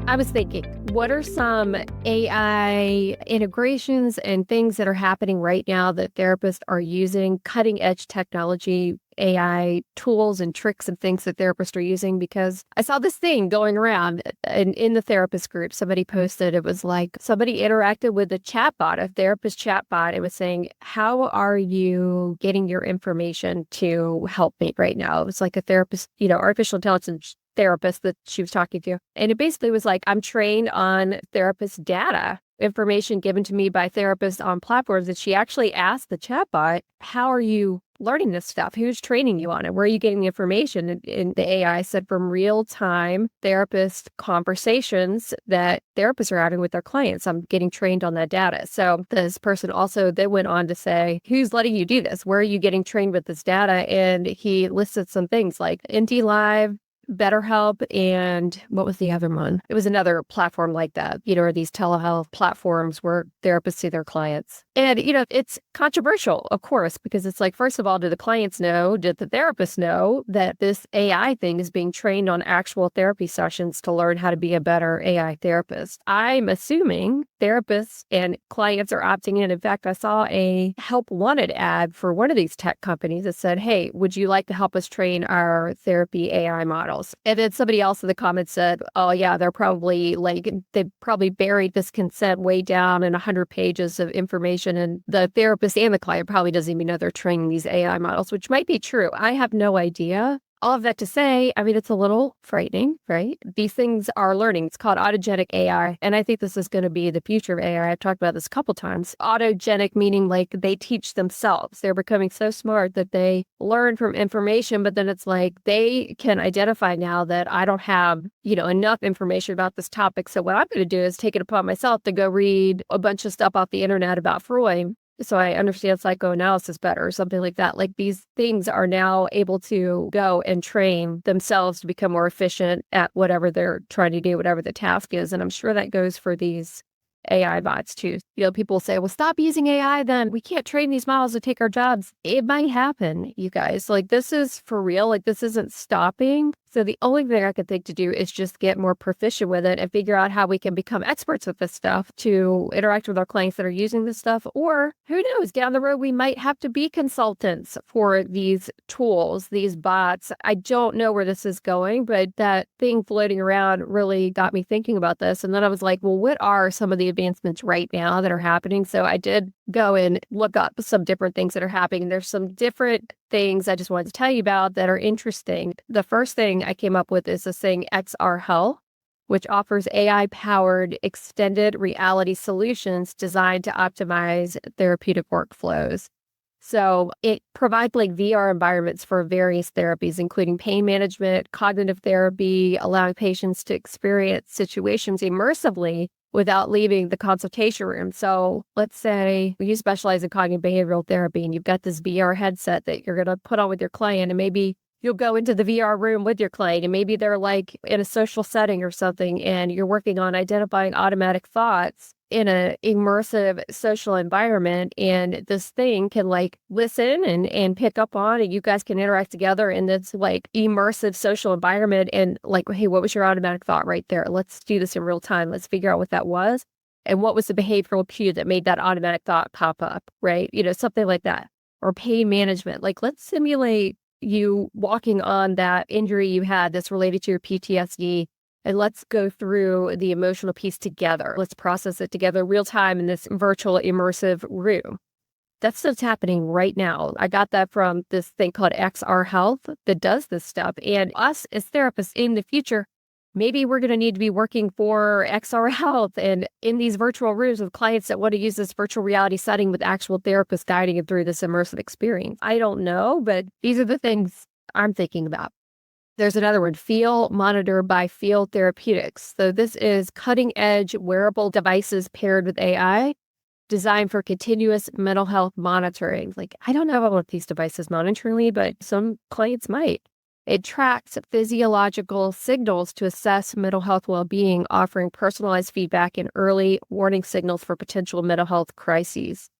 I was thinking, what are some AI integrations and things that are happening right now that therapists are using, cutting edge technology, AI tools and tricks and things that therapists are using? Because I saw this thing going around in the therapist group. Somebody posted, it was like somebody interacted with a chatbot, a therapist chatbot. It was saying, how are you getting your information to help me right now? It was like a therapist, artificial intelligence therapist that she was talking to. And it basically was like, I'm trained on therapist data, information given to me by therapists on platforms. And she actually asked the chatbot, how are you learning this stuff? Who's training you on it? Where are you getting the information? And the AI said from real-time therapist conversations that therapists are having with their clients. I'm getting trained on that data. So this person also then went on to say, who's letting you do this? Where are you getting trained with this data? And he listed some things like ND Live, BetterHelp, and what was the other one? It was another platform like that, or these telehealth platforms where therapists see their clients. And, it's controversial, of course, because it's like, first of all, do the clients know, did the therapists know that this AI thing is being trained on actual therapy sessions to learn how to be a better AI therapist? I'm assuming therapists and clients are opting in. In fact, I saw a help wanted ad for one of these tech companies that said, hey, would you like to help us train our therapy AI models? And then somebody else in the comments said, oh yeah, they probably buried this consent way down in 100 pages of information. And the therapist and the client probably doesn't even know they're training these AI models, which might be true. I have no idea. All of that to say, it's a little frightening, right? These things are learning. It's called autogenic AI. And I think this is going to be the future of AI. I've talked about this a couple times. Autogenic meaning like they teach themselves. They're becoming so smart that they learn from information, but then it's like they can identify now that I don't have, enough information about this topic. So what I'm going to do is take it upon myself to go read a bunch of stuff off the internet about Freud, so I understand psychoanalysis better or something like that. Like these things are now able to go and train themselves to become more efficient at whatever they're trying to do, whatever the task is. And I'm sure that goes for these AI bots too. People say, well, stop using AI then. We can't train these models to take our jobs. It might happen, you guys. Like this is for real. Like this isn't stopping. So the only thing I can think to do is just get more proficient with it and figure out how we can become experts with this stuff to interact with our clients that are using this stuff. Or who knows, down the road, we might have to be consultants for these tools, these bots. I don't know where this is going, but that thing floating around really got me thinking about this. And then I was like, well, what are some of the advancements right now that are happening? So I did go and look up some different things that are happening. There's some different things I just wanted to tell you about that are interesting. The first thing I came up with is this thing XR Health, which offers AI-powered extended reality solutions designed to optimize therapeutic workflows. So it provides like VR environments for various therapies, including pain management, cognitive therapy, allowing patients to experience situations immersively without leaving the consultation room. So let's say you specialize in cognitive behavioral therapy and you've got this VR headset that you're going to put on with your client, and maybe you'll go into the VR room with your client and maybe they're like in a social setting or something and you're working on identifying automatic thoughts in an immersive social environment, and this thing can like listen and pick up on, and you guys can interact together in this like immersive social environment and like, hey, what was your automatic thought right there? Let's do this in real time. Let's figure out what that was. And what was the behavioral cue that made that automatic thought pop up, right? Something like that. Or pain management. Like let's simulate you walking on that injury you had that's related to your PTSD. And let's go through the emotional piece together. Let's process it together real time in this virtual immersive room. That's what's happening right now. I got that from this thing called XR Health that does this stuff. And us as therapists in the future, maybe we're going to need to be working for XR Health and in these virtual rooms with clients that want to use this virtual reality setting with actual therapists guiding them through this immersive experience. I don't know, but these are the things I'm thinking about. There's another one, Feel Monitor by Feel Therapeutics. So this is cutting edge wearable devices paired with AI designed for continuous mental health monitoring. Like, I don't know about these devices monitoring me, but some clients might. It tracks physiological signals to assess mental health well-being, offering personalized feedback and early warning signals for potential mental health crises.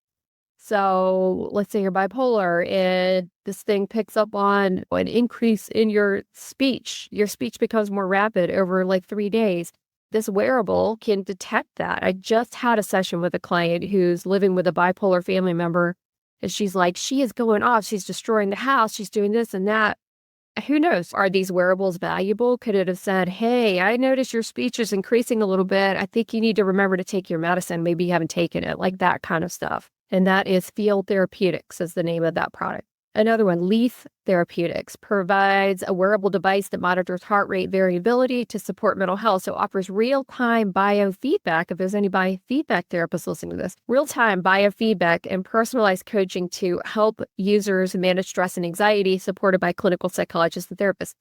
So let's say you're bipolar and this thing picks up on an increase in your speech. Your speech becomes more rapid over like 3 days. this wearable can detect that. I just had a session with a client who's living with a bipolar family member, and she's like, she is going off. She's destroying the house. She's doing this and that. Who knows? Are these wearables valuable? Could it have said, hey, I noticed your speech is increasing a little bit. I think you need to remember to take your medicine. Maybe you haven't taken it, like that kind of stuff. And that is Field Therapeutics is the name of that product. Another one, Leaf Therapeutics, provides a wearable device that monitors heart rate variability to support mental health. So offers real-time biofeedback. If there's any biofeedback therapists listening to this, real-time biofeedback and personalized coaching to help users manage stress and anxiety, supported by clinical psychologists and therapists.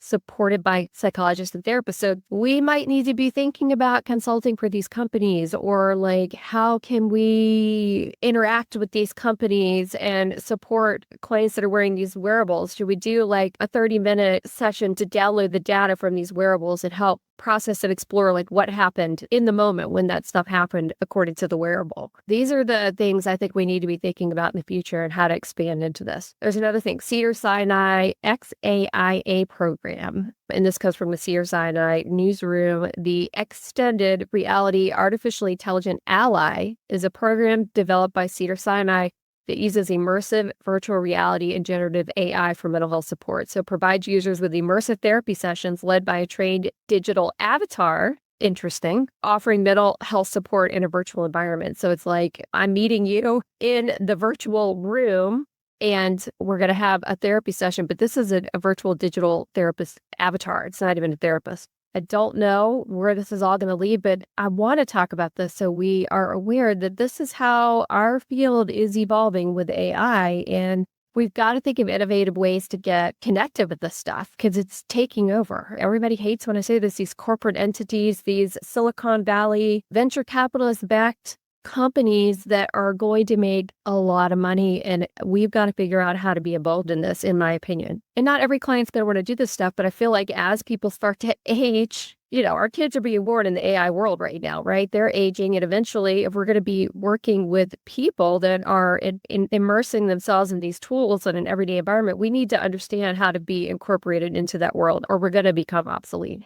So we might need to be thinking about consulting for these companies, or like, how can we interact with these companies and support clients that are wearing these wearables? Should we do like a 30-minute session to download the data from these wearables and help process and explore like what happened in the moment when that stuff happened according to the wearable? These are the things I think we need to be thinking about in the future and how to expand into this. There's another thing, Cedars-Sinai XAIA program. And this comes from the Cedars-Sinai newsroom. The Extended Reality Artificial Intelligent Ally is a program developed by Cedars-Sinai that uses immersive virtual reality and generative AI for mental health support. So it provides users with immersive therapy sessions led by a trained digital avatar. Interesting. Offering mental health support in a virtual environment. So it's like, I'm meeting you in the virtual room and we're going to have a therapy session, but this is a virtual digital therapist avatar. It's not even a therapist. I don't know where this is all going to lead, but I want to talk about this so we are aware that this is how our field is evolving with AI. And we've got to think of innovative ways to get connected with this stuff because it's taking over. Everybody hates when I say this, these corporate entities, these Silicon Valley venture capitalist-backed companies that are going to make a lot of money, and we've got to figure out how to be involved in this, in my opinion. And not every client's going to want to do this stuff, but I feel like as people start to age, our kids are being born in the AI world right now, right? They're aging, and eventually, if we're going to be working with people that are immersing themselves in these tools in an everyday environment, we need to understand how to be incorporated into that world, or we're going to become obsolete.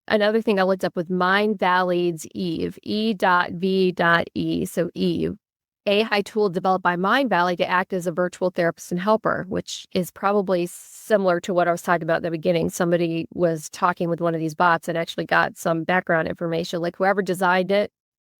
Another thing I looked up with Mindvalley's Eve, E.V.E. So Eve, AI tool developed by Mindvalley to act as a virtual therapist and helper, which is probably similar to what I was talking about in the beginning. Somebody was talking with one of these bots and actually got some background information, like whoever designed it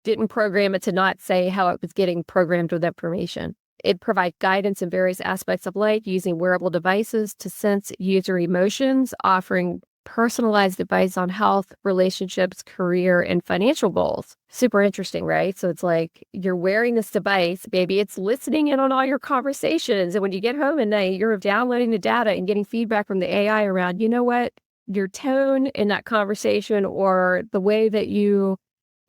didn't program it to not say how it was getting programmed with information. It provides guidance in various aspects of life using wearable devices to sense user emotions, offering personalized advice on health, relationships, career, and financial goals. Super interesting, right? So it's like you're wearing this device, baby, it's listening in on all your conversations. And when you get home at night, you're downloading the data and getting feedback from the AI around, you know what, your tone in that conversation or the way that you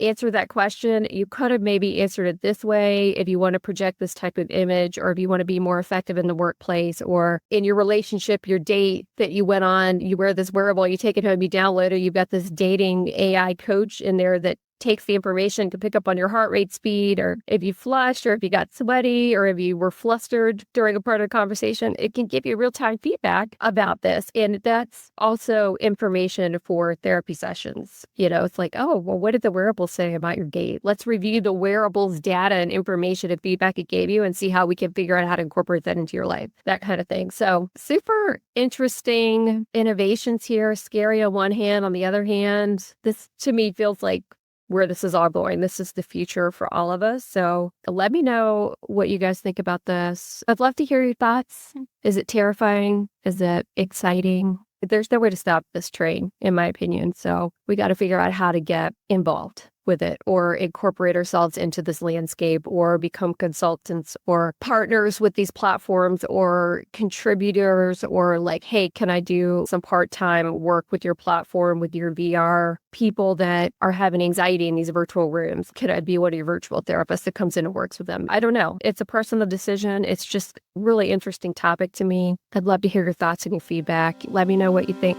answer that question, you could have maybe answered it this way if you want to project this type of image, or if you want to be more effective in the workplace or in your relationship, your date that you went on, you wear this wearable, you take it home, you download it, you've got this dating AI coach in there that takes the information to pick up on your heart rate speed, or if you flushed, or if you got sweaty, or if you were flustered during a part of the conversation. It can give you real-time feedback about this. And that's also information for therapy sessions. It's like, oh, well, what did the wearable say about your gait? Let's review the wearable's data and information and feedback it gave you and see how we can figure out how to incorporate that into your life, that kind of thing. So super interesting innovations here. Scary on one hand. On the other hand, this to me feels like where this is all going. This is the future for all of us. So let me know what you guys think about this. I'd love to hear your thoughts. Is it terrifying? Is it exciting? There's no way to stop this train, in my opinion. So we got to figure out how to get involved with it or incorporate ourselves into this landscape or become consultants or partners with these platforms or contributors or like, hey, can I do some part-time work with your platform, with your VR people that are having anxiety in these virtual rooms? Could I be one of your virtual therapists that comes in and works with them? I don't know. It's a personal decision. It's just really interesting topic to me. I'd love to hear your thoughts and your feedback. Let me know what you think.